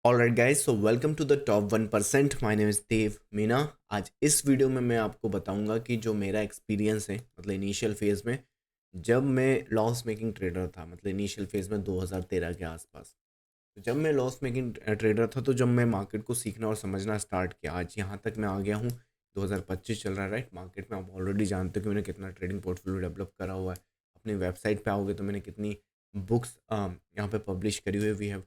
Alright guys, so welcome to the top 1%। My name is Dev Meena. आज इस video में मैं आपको बताऊंगा कि जो मेरा एक्सपीरियंस है, मतलब इनिशियल फेज़ में जब मैं लॉस मेकिंग ट्रेडर था, मतलब इनिशियल फेज़ में 2013 के आसपास। तो जब मैं लॉस मेकिंग ट्रेडर था, तो जब मैं मार्केट को सीखना और समझना स्टार्ट किया, आज यहाँ तक मैं आ गया हूँ। 2025 चल रहा है, राइट। मार्केट में आप ऑलरेडी जानते हो कि मैंने कितना ट्रेडिंग पोर्टफोलियो डेवलप करा हुआ है। अपनी वेबसाइट पे आओगे तो मैंने कितनी बुक्स यहाँ पे पब्लिश करी हुई है। We have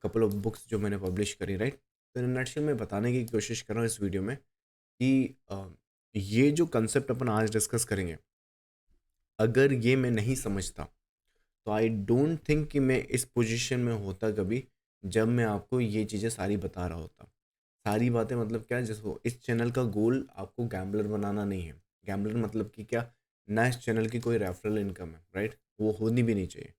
couple of books जो मैंने पब्लिश करी, राइट। तो इन नटशल में बताने की कोशिश कर रहा हूँ इस वीडियो में कि ये जो कंसेप्ट अपन आज डिस्कस करेंगे, अगर ये मैं नहीं समझता तो आई डोंट थिंक कि मैं इस पोजीशन में होता कभी, जब मैं आपको ये चीज़ें सारी बता रहा होता। सारी बातें मतलब क्या है, जिसको इस चैनल का गोल आपको गैम्बलर बनाना नहीं है। गैम्बलर मतलब कि क्या, ना इस चैनल की कोई रेफरल इनकम है, राइट। वो होनी भी नहीं चाहिए।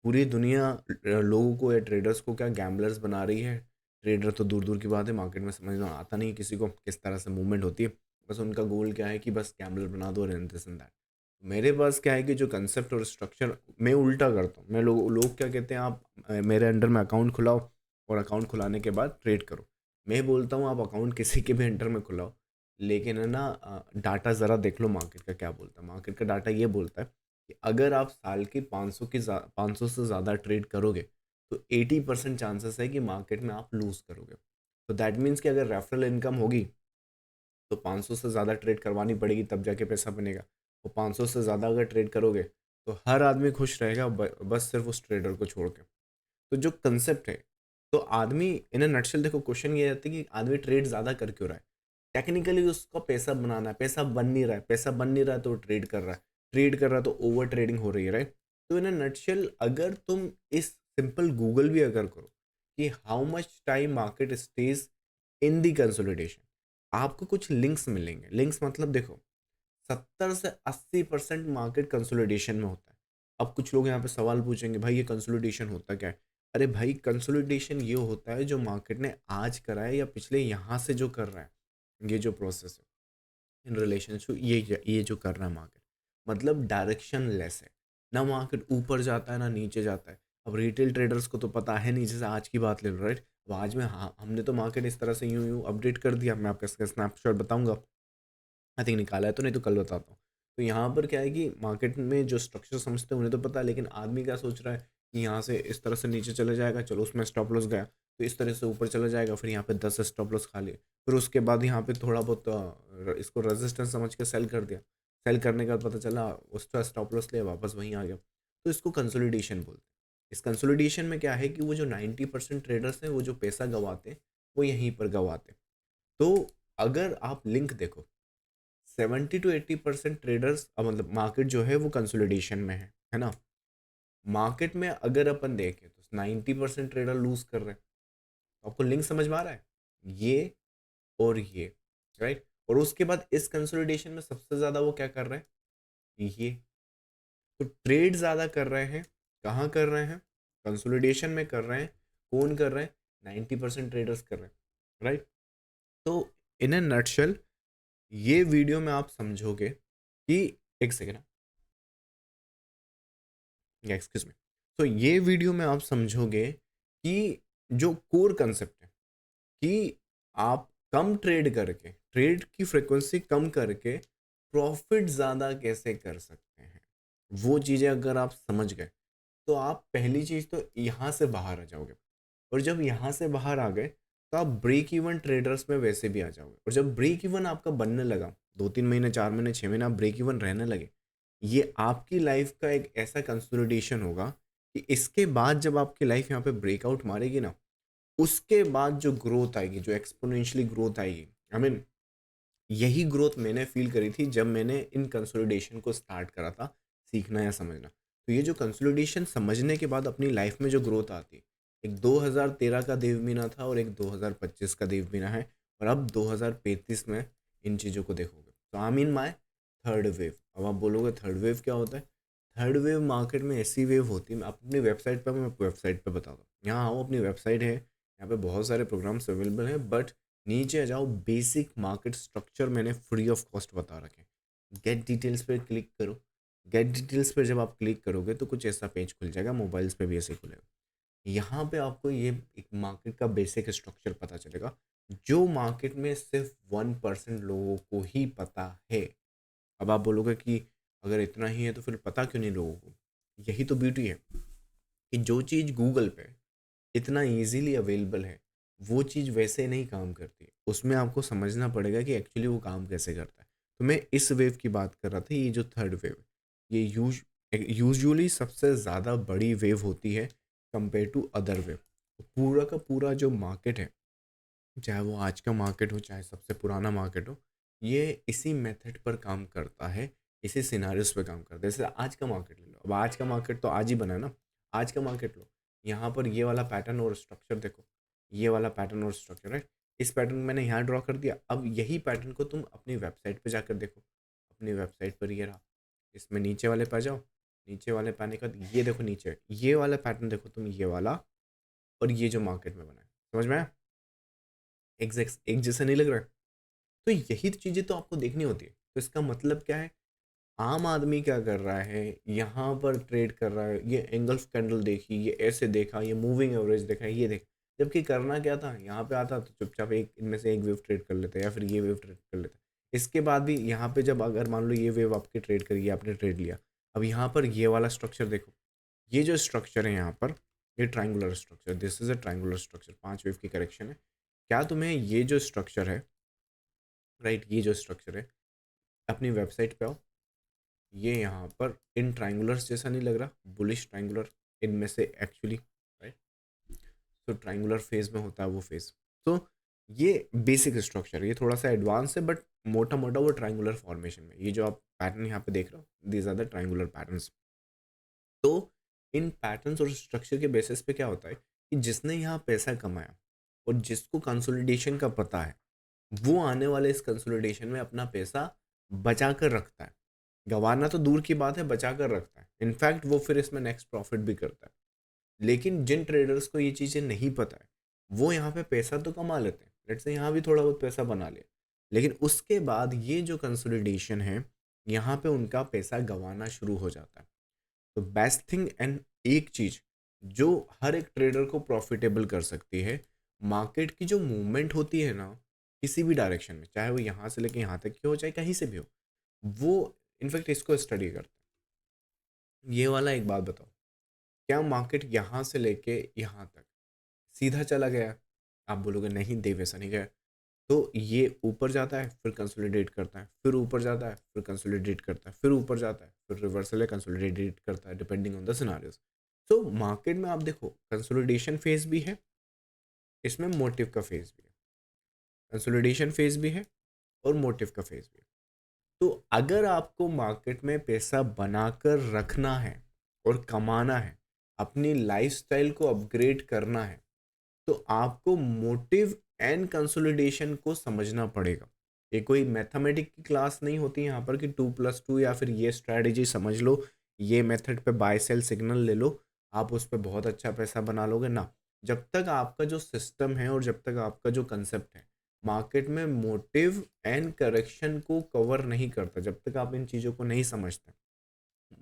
पूरी दुनिया लोगों को या ट्रेडर्स को क्या गैम्बलर्स बना रही है। ट्रेडर तो दूर दूर की बात है, मार्केट में समझना आता नहीं किसी को किस तरह से मूवमेंट होती है। बस उनका गोल क्या है कि बस गैम्बलर बना दो, एंड दिस एंड दैट। मेरे पास क्या है कि जो कंसेप्ट और स्ट्रक्चर मैं उल्टा करता हूँ। मैं लोग क्या कहते हैं, आप मेरे अंडर में अकाउंट खुलाओ और अकाउंट खुलाने के बाद ट्रेड करो। मैं बोलता हूँ आप अकाउंट किसी के भी अंडर में खुलाओ, लेकिन है ना, डाटा ज़रा देख लो मार्केट का क्या बोलता है। मार्केट का डाटा ये बोलता है कि अगर आप साल की 500 से ज़्यादा ट्रेड करोगे तो 80% चांसेस है कि मार्केट में आप लूज़ करोगे। तो दैट मीन्स कि अगर रेफरल इनकम होगी तो 500 से ज़्यादा ट्रेड करवानी पड़ेगी, तब जाके पैसा बनेगा। और 500 से ज़्यादा अगर ट्रेड करोगे तो हर आदमी खुश रहेगा, बस सिर्फ उस ट्रेडर को छोड़ के। तो जो कंसेप्ट है, तो आदमी इन अ नटशेल, देखो क्वेश्चन ये रहता है कि आदमी ट्रेड ज़्यादा कर क्यों रहा है। टेक्निकली उसका पैसा बनाना है, पैसा बन नहीं रहा है। पैसा बन नहीं रहा है तो ट्रेड कर रहा है। ट्रेड कर रहा है तो ओवर ट्रेडिंग हो रही है, राइट। तो इन अ नटशेल, अगर तुम इस सिंपल गूगल भी अगर करो कि how much time market stage in the consolidation, आपको कुछ लिंक्स मिलेंगे। लिंक्स मतलब देखो, 70 से 80% मार्केट कंसोलिडेशन में होता है। अब कुछ लोग यहाँ पे सवाल पूछेंगे, भाई ये कंसोलिडेशन होता क्या है। अरे भाई, कंसोलिडेशन ये होता है जो मार्केट ने आज करा है या पिछले यहाँ से जो कर रहा है, ये जो प्रोसेस है इन रिलेशन टू ये जो कर रहा है मार्केट, मतलब डायरेक्शन लेस है। ना मार्केट ऊपर जाता है ना नीचे जाता है। अब रिटेल ट्रेडर्स को तो पता है नहीं, जैसे आज की बात ले लो, राइट। अब आज में, हाँ, हमने तो मार्केट इस तरह से यूं यूं अपडेट कर दिया। मैं आपका इसका स्नैपशॉट बताऊंगा, आई थिंक निकाला है तो, नहीं तो कल बताता हूँ। तो यहाँ पर क्या है कि मार्केट में जो स्ट्रक्चर समझते हैं उन्हें तो पता है, लेकिन आदमी क्या सोच रहा है कि यहाँ से इस तरह से नीचे चले जाएगा, चलो उसमें स्टॉप लॉस गया, तो इस तरह से ऊपर चला जाएगा, फिर यहाँ पे 10 स्टॉप लॉस खा लिए, फिर उसके बाद यहाँ पे थोड़ा बहुत इसको रेजिस्टेंस समझ के सेल कर दिया। सेल करने के बाद पता चला उसका स्टॉप लॉस लिया, वापस वहीं आ गया। तो इसको कंसोलिडेशन बोलते हैं। इस कंसोलिडेशन में क्या है कि वो जो 90% ट्रेडर्स हैं, वो जो पैसा गवाते हैं, वो यहीं पर गवाते हैं। तो अगर आप लिंक देखो, 70 to 80% ट्रेडर्स, मतलब मार्केट जो है वो कंसोलिडेशन में है ना। मार्केट में अगर अपन देखें तो 90% ट्रेडर लूज कर रहे हैं। तो आपको लिंक समझ में आ रहा है, ये और ये, राइट। और उसके बाद इस कंसोलिडेशन में सबसे ज्यादा वो क्या कर रहे हैं, ये। तो ट्रेड ज्यादा कर रहे हैं, कहाँ कर रहे हैं, कंसोलिडेशन में कर रहे हैं। कौन कर रहे हैं, 90% ट्रेडर्स कर रहे हैं, राइट। तो इन ए नटशेल, ये वीडियो में आप समझोगे कि, एक सेकेंड, एक्सक्यूज मी। तो ये वीडियो में आप समझोगे कि जो कोर कंसेप्ट है कि आप कम ट्रेड करके, ट्रेड की फ्रीक्वेंसी कम करके प्रॉफिट ज़्यादा कैसे कर सकते हैं, वो चीज़ें अगर आप समझ गए तो आप पहली चीज़ तो यहाँ से बाहर आ जाओगे। और जब यहाँ से बाहर आ गए तो आप ब्रेक इवन ट्रेडर्स में वैसे भी आ जाओगे। और जब ब्रेक इवन आपका बनने लगा, 2-3 महीने, 4 महीने, 6 महीने आप ब्रेक इवन रहने लगे, ये आपकी लाइफ का एक ऐसा कंसोलिडेशन होगा कि इसके बाद जब आपकी लाइफ यहाँ पे ब्रेकआउट मारेगी ना, उसके बाद जो ग्रोथ आएगी, जो एक्सपोनेंशियली ग्रोथ आएगी, आई मीन, यही ग्रोथ मैंने फील करी थी जब मैंने इन कंसोलिडेशन को स्टार्ट करा था, सीखना या समझना। तो ये जो कंसोलिडेशन समझने के बाद अपनी लाइफ में जो ग्रोथ आती है, एक 2013 का देव मीना था और एक 2025 का देव मीना है। और अब 2035 में इन चीज़ों को देखोगे तो I mean my third wave. अब आप बोलोगे थर्ड वेव क्या होता है। थर्ड वेव मार्केट में ऐसी वेव होती है, मैं अपनी वेबसाइट पर, मैं वेबसाइट पर बताता हूँ। यहाँ आओ, अपनी वेबसाइट है, यहाँ पे बहुत सारे प्रोग्राम्स अवेलेबल हैं, बट नीचे आ जाओ, बेसिक मार्केट स्ट्रक्चर मैंने फ्री ऑफ कॉस्ट बता रखे हैं। गेट डिटेल्स पे क्लिक करो। गेट डिटेल्स पे जब आप क्लिक करोगे तो कुछ ऐसा पेज खुल जाएगा, मोबाइल्स पे भी ऐसे खुलेगा। यहाँ पे आपको ये एक मार्केट का बेसिक स्ट्रक्चर पता चलेगा, जो मार्केट में सिर्फ 1% लोगों को ही पता है। अब आप बोलोगे कि अगर इतना ही है तो फिर पता क्यों नहीं लोगों को? यही तो ब्यूटी है कि जो चीज़ गूगल पे इतना इजीली अवेलेबल है, वो चीज़ वैसे नहीं काम करती। उसमें आपको समझना पड़ेगा कि एक्चुअली वो काम कैसे करता है। तो मैं इस वेव की बात कर रहा था, ये जो थर्ड वेव है, ये यूजुअली सबसे ज़्यादा बड़ी वेव होती है कंपेयर टू अदर वेव। तो पूरा का पूरा जो मार्केट है, चाहे वो आज का मार्केट हो चाहे सबसे पुराना मार्केट हो, ये इसी मेथड पर काम करता है, इसी सिनारियोस पे काम करता है। जैसे आज का मार्केट ले लो, अब आज का मार्केट तो आज ही बना है ना। आज का मार्केट लो, यहाँ पर ये वाला पैटर्न और स्ट्रक्चर देखो, ये वाला पैटर्न और स्ट्रक्चर है। इस पैटर्न मैंने यहाँ ड्रॉ कर दिया। अब यही पैटर्न को तुम अपनी वेबसाइट पे जाकर देखो, अपनी वेबसाइट पर ये रहा। इसमें नीचे वाले पे जाओ, नीचे वाले पे आने के बाद ये देखो, नीचे ये वाला पैटर्न देखो तुम, ये वाला और ये जो मार्केट में बना है, समझ में आया? एग्जैक्ट एक जैसा नहीं लग रहा है? तो यही चीज़ें तो आपको देखनी होती है। तो इसका मतलब क्या है, आम आदमी क्या कर रहा है, यहाँ पर ट्रेड कर रहा है, ये एंगल्फ कैंडल देखी, ये ऐसे देखा, ये मूविंग एवरेज देखा, ये देख, जबकि करना क्या था, यहाँ पे आता तो चुपचाप एक इनमें से एक वेव ट्रेड कर लेता या फिर ये वेव ट्रेड कर लेता। इसके बाद भी यहाँ पे जब अगर मान लो ये वेव आपके ट्रेड करिए, आपने ट्रेड लिया, अब यहाँ पर ये वाला स्ट्रक्चर देखो, ये जो स्ट्रक्चर है यहाँ पर, ये triangular structure, this is a triangular structure, 5 wave की करेक्शन है। क्या तुम्हें ये जो स्ट्रक्चर है, राइट, ये जो स्ट्रक्चर है, अपनी वेबसाइट पे आओ, ये यहाँ पर इन ट्राइंगुलर्स जैसा नहीं लग रहा? बुलिश ट्राइंगुलर इनमें से एक्चुअली, राइट? तो ट्राइंगुलर फेज में होता है वो फेज। तो ये बेसिक स्ट्रक्चर, ये थोड़ा सा एडवांस है, बट मोटा मोटा वो ट्राइंगुलर फॉर्मेशन में, ये जो आप पैटर्न यहाँ पे देख रहे हो, these are the triangular patterns. तो इन पैटर्न्स और स्ट्रक्चर के बेसिस पे क्या होता है कि जिसने यहाँ पैसा कमाया और जिसको कंसोलिडेशन का पता है, वो आने वाले इस कंसोलिडेशन में अपना पैसा बचा कर रखता है। गंवाना तो दूर की बात है, बचा कर रखता है। इनफैक्ट वो फिर इसमें नेक्स्ट प्रॉफिट भी करता है। लेकिन जिन ट्रेडर्स को ये चीज़ें नहीं पता है, वो यहाँ पे पैसा तो कमा लेते हैं, लेट्स से यहाँ भी थोड़ा बहुत पैसा बना ले, लेकिन उसके बाद ये जो कंसोलिडेशन है, यहाँ पे उनका पैसा गंवाना शुरू हो जाता है। तो बेस्ट थिंग एंड एक चीज़ जो हर एक ट्रेडर को प्रॉफिटेबल कर सकती है, मार्केट की जो मूवमेंट होती है ना, किसी भी डायरेक्शन में, चाहे वो यहाँ से लेके यहाँ तक की हो, चाहे कहीं से भी हो, वो इनफैक्ट इसको स्टडी करता है। ये वाला एक बात बताओ, क्या मार्केट यहाँ से लेके यहाँ तक सीधा चला गया? आप बोलोगे नहीं देव, ऐसा नहीं गया। तो ये ऊपर जाता है, फिर कंसोलिडेट करता है, फिर ऊपर जाता है, फिर कंसोलिडेट करता है, फिर ऊपर जाता है, फिर रिवर्सल है, कंसोलिडेट करता है, डिपेंडिंग ऑन द सिनारियोस। तो मार्केट में आप देखो, कंसोलिडेशन फेज भी है, इसमें मोटिव का फेज भी है, कंसोलिडेशन फेज भी है और मोटिव का फेज भी है। तो अगर आपको मार्केट में पैसा बनाकर रखना है और कमाना है, अपनी लाइफस्टाइल को अपग्रेड करना है, तो आपको मोटिव एंड कंसोलिडेशन को समझना पड़ेगा। ये कोई मैथमेटिक की क्लास नहीं होती यहाँ पर कि 2+2 या फिर ये स्ट्रैटेजी समझ लो, ये मेथड पे बाय सेल सिग्नल ले लो, आप उस पर बहुत अच्छा पैसा बना लोगे ना। जब तक आपका जो सिस्टम है और जब तक आपका जो कंसेप्ट है मार्केट में मोटिव एंड करेक्शन को कवर नहीं करता, जब तक आप इन चीज़ों को नहीं समझते,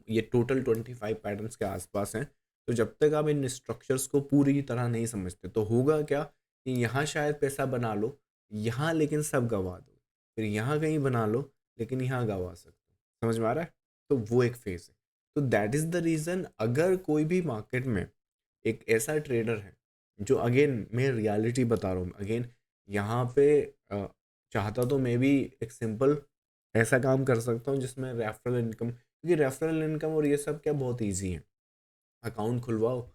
ये टोटल 25 पैटर्न्स के आसपास हैं, तो जब तक आप इन स्ट्रक्चर्स को पूरी तरह नहीं समझते, तो होगा क्या कि यहाँ शायद पैसा बना लो, यहाँ लेकिन सब गवा दो, फिर यहाँ कहीं बना लो लेकिन यहाँ गवा सकते हो। समझ में आ रहा है? तो वो एक फेज है। तो दैट इज़ द रीज़न, अगर कोई भी मार्केट में एक ऐसा ट्रेडर है जो, अगेन मैं रियलिटी बता रहा हूँ, अगेन यहाँ पे चाहता तो मैं भी एक सिंपल ऐसा काम कर सकता हूँ जिसमें रेफरल इनकम, क्योंकि रेफरल इनकम और ये सब क्या बहुत इजी है, अकाउंट खुलवाओ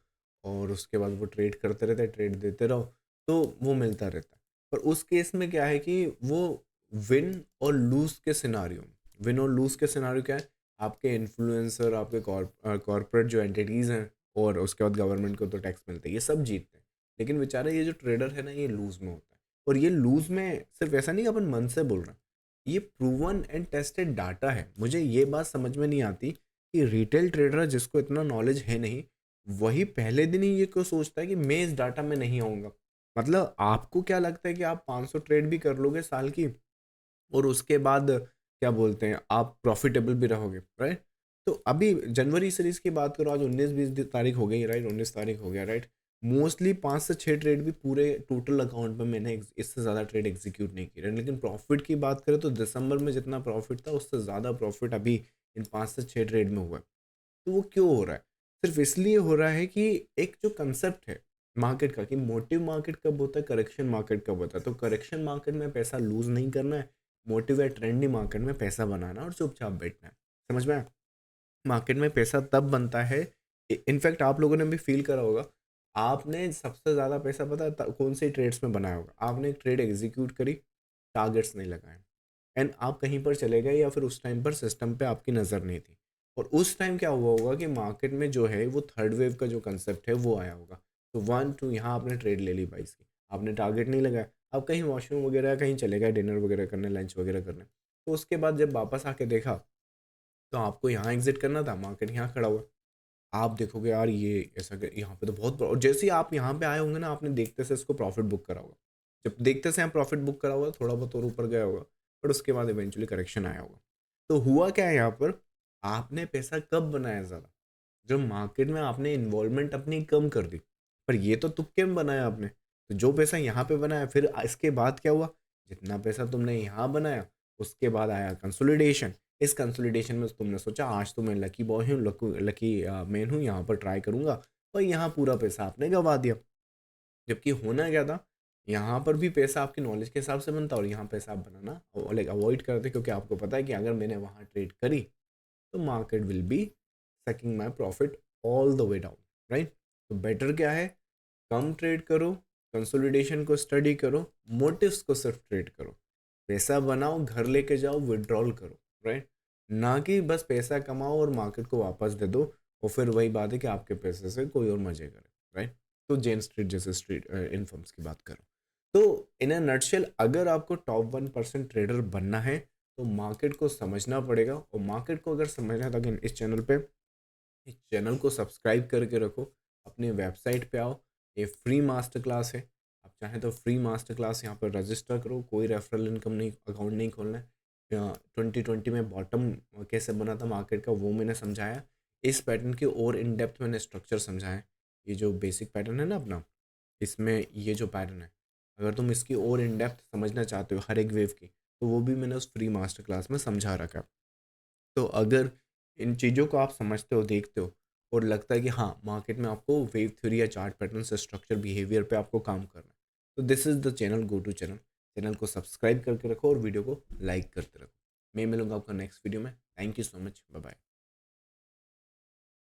और उसके बाद वो ट्रेड करते रहते हैं, ट्रेड देते रहो, तो वो मिलता रहता है। पर उस केस में क्या है कि वो विन और लूज के सिनारियो, विन और लूज के सिनारियो क्या है, आपके इन्फ्लुएंसर, आपके कॉर्पोरेट जो एंटिटीज़ हैं और उसके बाद गवर्नमेंट को तो टैक्स मिलता है, ये सब जीतते हैं। लेकिन बेचारा ये जो ट्रेडर है ना, ये लूज में होता है। और ये लूज में सिर्फ ऐसा नहीं कि अपन मन से बोल रहे हैं, ये प्रूवन एंड टेस्टेड डाटा है। मुझे ये बात समझ में नहीं आती कि रिटेल ट्रेडर जिसको इतना नॉलेज है नहीं, वही पहले दिन ही ये क्यों सोचता है कि मैं इस डाटा में नहीं आऊँगा। मतलब आपको क्या लगता है कि आप 500 ट्रेड भी कर लोगे साल की और उसके बाद क्या बोलते हैं, आप प्रॉफिटेबल भी रहोगे, राइट? तो अभी जनवरी सीरीज की बात करो, आज 19-20 तारीख हो गई, राइट? 19 तारीख हो गया, राइट? मोस्टली 5 से 6 ट्रेड भी पूरे टोटल अकाउंट में मैंने इससे ज़्यादा ट्रेड एग्जीक्यूट नहीं किए। लेकिन प्रॉफिट की बात करें तो दिसंबर में जितना प्रॉफिट था उससे ज़्यादा प्रॉफिट अभी इन 5 से 6 ट्रेड में हुआ है। तो वो क्यों हो रहा है? सिर्फ इसलिए हो रहा है कि एक जो कंसेप्ट है मार्केट का, कि मोटिव मार्केट कब होता है, करेक्शन मार्केट कब होता है। तो करेक्शन मार्केट में पैसा लूज नहीं करना है, मोटिव है ट्रेंडी मार्केट में पैसा बनाना और चुपचाप बैठना है। समझ में आया? मार्केट में पैसा तब बनता है, इनफैक्ट आप लोगों ने भी फील करा होगा, आपने सबसे ज़्यादा पैसा पता है कौन से ट्रेड्स में बनाया होगा? आपने एक ट्रेड एग्जीक्यूट करी, टारगेट्स नहीं लगाए, एंड आप कहीं पर चले गए या फिर उस टाइम पर सिस्टम पे आपकी नज़र नहीं थी। और उस टाइम क्या हुआ होगा कि मार्केट में जो है वो थर्ड वेव का जो कंसेप्ट है वो आया होगा। तो 1 2 यहाँ आपने ट्रेड ले ली 22 की, आपने टारगेट नहीं लगाया, आप कहीं वॉशरूम वगैरह कहीं चले गए, डिनर वगैरह करने, लंच वगैरह करने। तो उसके बाद जब वापस आके देखा तो आपको यहाँ एग्जिट करना था, मार्केट यहाँ खड़ा हुआ। आप देखोगे यार ये ऐसा यहाँ पे तो बहुत, और जैसे ही आप यहाँ पे आए होंगे ना, आपने देखते से इसको प्रॉफिट बुक करा होगा। जब देखते से यहाँ प्रॉफिट बुक करा होगा, थोड़ा बहुत और ऊपर गया होगा, बट उसके बाद इवेंचुअली करेक्शन आया होगा। तो हुआ क्या है यहाँ पर, आपने पैसा कब बनाया ज़्यादा? जब मार्केट में आपने इन्वॉल्वमेंट अपनी कम कर दी। पर ये तो तुक्के में बनाया आपने, तो जो पैसा यहाँ पे बनाया, फिर इसके बाद क्या हुआ, जितना पैसा तुमने यहाँ बनाया उसके बाद आया कंसोलिडेशन। इस कंसोलिडेशन में तुमने सोचा आज तो मैं लकी बॉय हूँ, लकी मैन हूँ, यहाँ पर ट्राई करूँगा, और यहाँ पूरा पैसा आपने गवा दिया। जबकि होना क्या था, यहाँ पर भी पैसा आपकी नॉलेज के हिसाब से बनता और यहाँ पैसा आप बनाना लाइक अवॉइड करते, क्योंकि आपको पता है कि अगर मैंने वहाँ ट्रेड करी तो market will be sucking my profit all the way down, right? तो बेटर क्या है, कम ट्रेड करो, कंसोलिडेशन को स्टडी करो, मोटिव्स को सिर्फ ट्रेड करो, पैसा बनाओ, घर लेके जाओ, विड्रॉल करो, राइट? ना कि बस पैसा कमाओ और मार्केट को वापस दे दो, और फिर वही बात है कि आपके पैसे से कोई और मजे करे, राइट? तो जेन स्ट्रीट जैसे स्ट्रीट इनफॉर्म्स की बात करो, तो इन अ नटशेल अगर आपको टॉप 1% ट्रेडर बनना है तो मार्केट को समझना पड़ेगा। और मार्केट को अगर समझना है तो अगेन इस चैनल को सब्सक्राइब करके रखो, अपने वेबसाइट पे आओ, ये फ्री मास्टर क्लास है। आप चाहें तो फ्री मास्टर क्लास यहाँ पर रजिस्टर करो, कोई रेफरल इनकम नहीं, अकाउंट नहीं खोलना है। 2020 में बॉटम कैसे बना था मार्केट का वो मैंने समझाया, इस पैटर्न की और इन डेप्थ मैंने स्ट्रक्चर समझाया। ये जो बेसिक पैटर्न है ना अपना, इसमें ये जो पैटर्न है, अगर तुम इसकी और इन डेप्थ समझना चाहते हो हर एक वेव की, तो वो भी मैंने उस फ्री मास्टर क्लास में समझा रखा है। तो अगर इन चीज़ों को आप समझते हो, देखते हो, और लगता है कि हाँ मार्केट में आपको वेव थ्योरी या चार्ट पैटर्न से स्ट्रक्चर बिहेवियर पे आपको काम करना है, तो this is the channel, go to channel. Channel को सब्सक्राइब करके रखो और वीडियो को लाइक करते रखो। मैं मिलूंगा आपका नेक्स्ट वीडियो में। Thank you so much, bye bye.